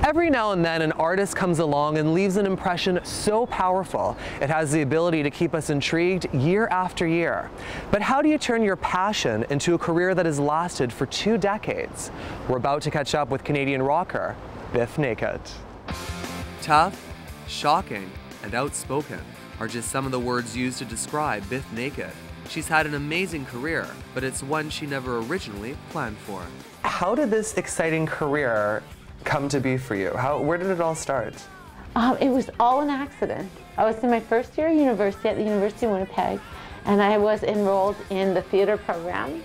Every now and then an artist comes along and leaves an impression so powerful, it has the ability to keep us intrigued year after year. But how do you turn your passion into a career that has lasted for 2 decades? We're about to catch up with Canadian rocker Bif Naked. Tough, shocking, and outspoken are just some of the words used to describe Bif Naked. She's had an amazing career, but it's one she never originally planned for. How did this exciting career come to be for you? Where did it all start? It was all an accident. I was in my first year of university at the University of Winnipeg, and I was enrolled in the theater program.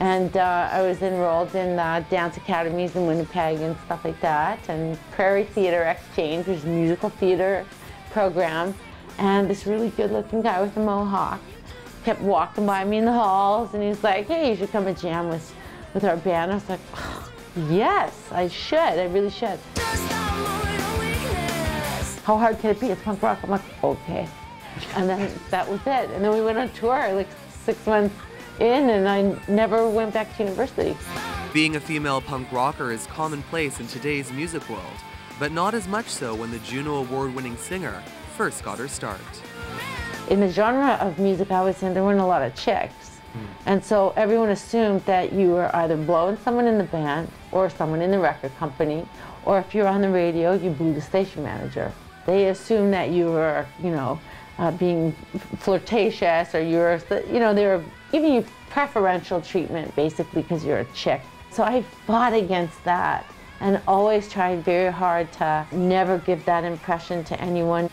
And I was enrolled in dance academies in Winnipeg and stuff like that, and Prairie Theatre Exchange, which is a musical theater program. And this really good-looking guy with a mohawk kept walking by me in the halls, and he's like, "Hey, you should come and jam with our band." I was like, oh, yes, I should. I really should. How hard can it be? It's punk rock. I'm like, okay. And then that was it. And then we went on tour like 6 months in, and I never went back to university. Being a female punk rocker is commonplace in today's music world, but not as much so when the Juno Award-winning singer first got her start. In the genre of music I was in, there weren't a lot of chicks. And so everyone assumed that you were either blowing someone in the band or someone in the record company, or if you're on the radio, you blew the station manager. They assumed that you were, being flirtatious, or you were, they were giving you preferential treatment basically because you're a chick. So I fought against that and always tried very hard to never give that impression to anyone.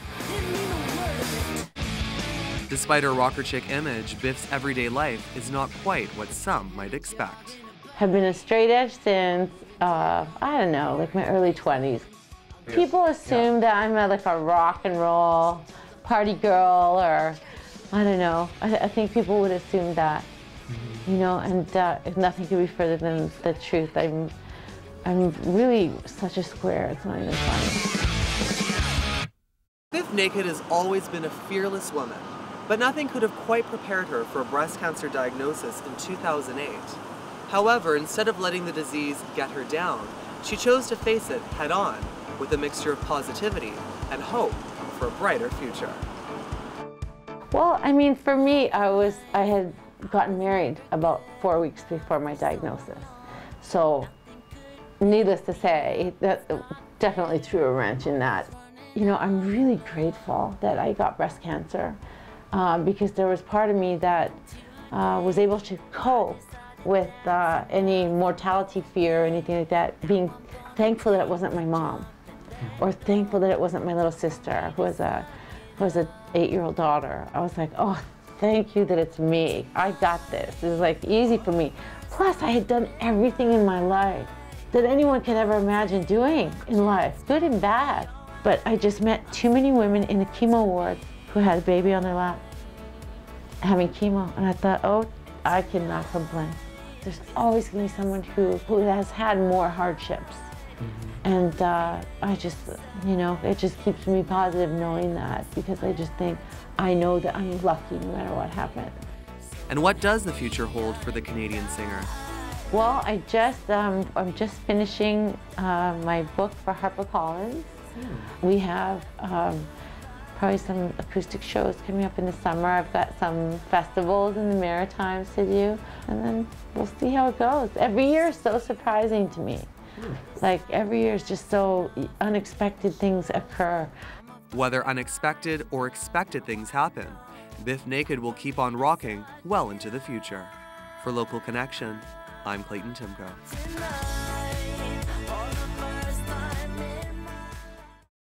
Despite her rocker chick image, Bif's everyday life is not quite what some might expect. I've been a straight edge since, I don't know, like my early 20s. People assume that I'm like a rock and roll party girl, or I don't know. I think people would assume that, and if nothing could be further than the truth. I'm really such a square, it's not even funny. Bif Naked has always been a fearless woman, but nothing could have quite prepared her for a breast cancer diagnosis in 2008. However, instead of letting the disease get her down, she chose to face it head-on with a mixture of positivity and hope for a brighter future. Well, I mean, for me, I had gotten married about 4 weeks before my diagnosis. So, needless to say, that definitely threw a wrench in that. I'm really grateful that I got breast cancer because there was part of me that was able to cope with any mortality fear or anything like that, being thankful that it wasn't my mom, or thankful that it wasn't my little sister who was a 8-year-old daughter. I was like, oh, thank you that it's me. I got this. It was like easy for me. Plus, I had done everything in my life that anyone could ever imagine doing in life, good and bad. But I just met too many women in the chemo ward who had a baby on their lap having chemo, and I thought, oh, I cannot complain. There's always going to be someone who has had more hardships. And I just, it just keeps me positive knowing that, because I just think, I know that I'm lucky no matter what happens. And what does the future hold for the Canadian singer? Well, I'm just finishing my book for HarperCollins. We have probably some acoustic shows coming up in the summer. I've got some festivals in the Maritimes to do, and then we'll see how it goes. Every year is so surprising to me. Like, every year is just so unexpected things occur. Whether unexpected or expected things happen, Bif Naked will keep on rocking well into the future. For Local Connection, I'm Clayton Timko.